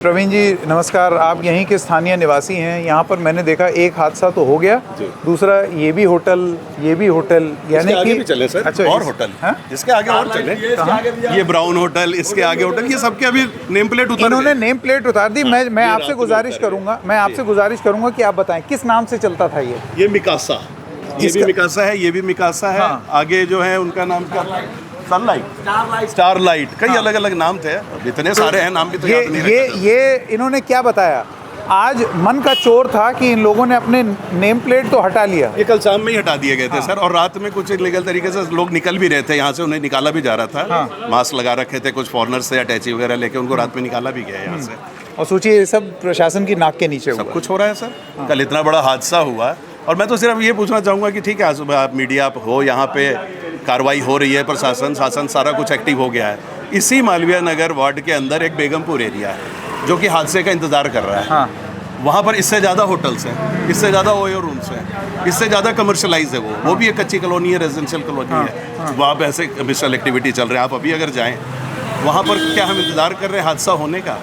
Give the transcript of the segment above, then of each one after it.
प्रवीण जी नमस्कार, आप यहीं के स्थानीय निवासी हैं। यहाँ पर मैंने देखा एक हादसा तो हो गया, दूसरा ये भी होटल यानी कि भी चले सर। अच्छा, और होटल इसके आगे और चले, ये ब्राउन होटल, इसके आगे होटल, ये सबके अभी नेम प्लेट उतार इन्होंने नेम प्लेट उतार दी। मैं आपसे गुजारिश करूंगा कि आप बताएं किस नाम से चलता था ये मिकासा, ये भी मिकासा है, ये भी मिकासा है। आगे जो है उनका नाम क्या, स्टारलाइट, कई अलग अलग नाम थे, अब इतने सारे हैं नाम भी तो याद नहीं रहते। ये इन्होंने क्या बताया, आज मन का चोर था कि इन लोगों ने अपने नेम प्लेट तो हटा लिया। ये कल शाम में ही हटा दिए गए थे सर, और रात में कुछ इलीगल तरीके से लोग निकल भी रहे थे यहाँ से, उन्हें निकाला भी जा रहा था। मास्क लगा रखे थे कुछ फॉरनर से, अटैची वगैरह लेके उनको रात में निकाला भी गया यहाँ से। और सोचिए ये सब प्रशासन की नाक के नीचे सब कुछ हो रहा है सर। कल इतना बड़ा हादसा हुआ, और मैं तो सिर्फ ये पूछना चाहूँगा कि ठीक है, आज आप मीडिया आप हो, यहाँ पे कार्रवाई हो रही है, प्रशासन शासन सारा कुछ एक्टिव हो गया है। इसी मालवीय नगर वार्ड के अंदर एक बेगमपुर एरिया है जो कि हादसे का इंतज़ार कर रहा है। वहाँ पर इससे ज़्यादा होटल्स हैं, इससे ज़्यादा ओयो रूम्स हैं, इससे ज़्यादा कमर्शलाइज है वो भी एक अच्छी कॉलोनी है, रेजिडेंशियल कॉलोनी है। वहाँ पर ऐसे कमर्शियल एक्टिविटी चल रहे हैं। आप अभी अगर जाएँ वहाँ पर, क्या हम इंतज़ार कर रहे हैं हादसा होने का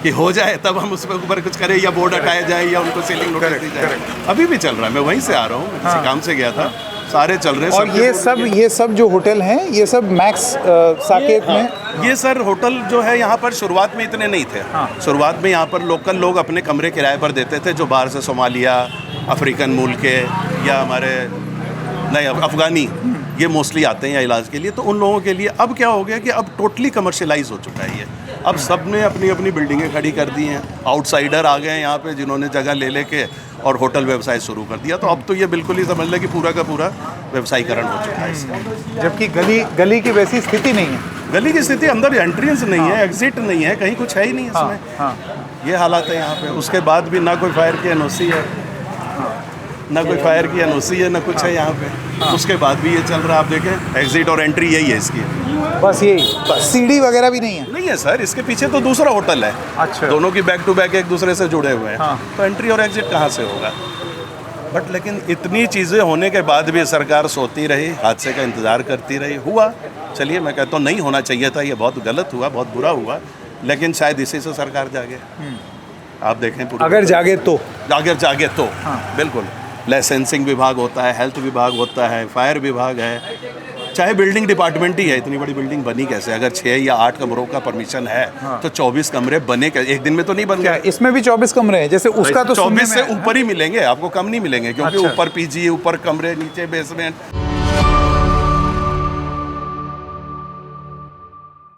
कि हो जाए तब हम उस पर ऊपर कुछ करें, या बोर्ड हटाया जाए, या उनको सीलिंग नोटिस दी जाए। अभी भी चल रहा है, मैं वहीं से आ रहा हूँ, किसी काम से गया था, सारे चल रहे हैं। और ये सब जो होटल हैं, ये सब मैक्स साकेत में। ये सर होटल जो है यहाँ पर शुरुआत में इतने नहीं थे। शुरुआत में यहाँ पर लोकल लोग अपने कमरे किराए पर देते थे, जो बाहर से सोमालिया, अफ्रीकन मूल के, या हमारे नहीं अफगानी, ये मोस्टली आते हैं यहाँ इलाज के लिए। तो उन लोगों के लिए अब क्या हो गया कि अब टोटली कमर्शियलाइज हो चुका है ये। अब सब ने अपनी अपनी बिल्डिंगें खड़ी कर दी हैं, आउटसाइडर आ गए हैं यहाँ पे, जिन्होंने जगह ले लेके और होटल व्यवसाय शुरू कर दिया। तो अब तो ये बिल्कुल ही समझ लें कि पूरा का पूरा व्यवसायीकरण हो चुका है इसका। जबकि गली की वैसी स्थिति नहीं है। गली की स्थिति, अंदर एंट्रेंस नहीं है, एग्जिट नहीं है, कहीं कुछ है ही नहीं इसमें। ये हालात है यहाँ पे। उसके बाद भी ना कोई फायर की एनओसी है, ना कोई फायर की एनओसी है, ना कुछ है यहाँ पे। उसके बाद भी ये चल रहा है। आप देखें, एग्जिट और एंट्री यही है इसकी, बस यही, सीढ़ी वगैरह भी नहीं है। नहीं है सर, इसके पीछे तो दूसरा होटल है। अच्छा, दोनों की बैक टू बैक एक दूसरे से जुड़े हुए हैं। तो एंट्री और एग्जिट कहाँ से होगा। बट लेकिन इतनी चीज़ें होने के बाद भी सरकार सोती रही, हादसे का इंतज़ार करती रही। हुआ, चलिए मैं कहता हूँ नहीं होना चाहिए था, ये बहुत गलत हुआ, बहुत बुरा हुआ, लेकिन शायद इसी से सरकार जागे। आप देखें, अगर जागे तो बिल्कुल। लाइसेंसिंग विभाग होता है, हेल्थ विभाग होता है, फायर विभाग है, चाहे बिल्डिंग डिपार्टमेंट ही है। इतनी बड़ी बिल्डिंग बनी कैसे? अगर 6 या 8 कमरों का परमिशन है तो 24 कमरे बने कैसे? एक दिन में तो नहीं बन गए। इसमें भी 24 कमरे हैं, जैसे उसका तो 24 से ऊपर ही मिलेंगे आपको, कम नहीं मिलेंगे, क्योंकि ऊपर पीजी, ऊपर कमरे, नीचे बेसमेंट।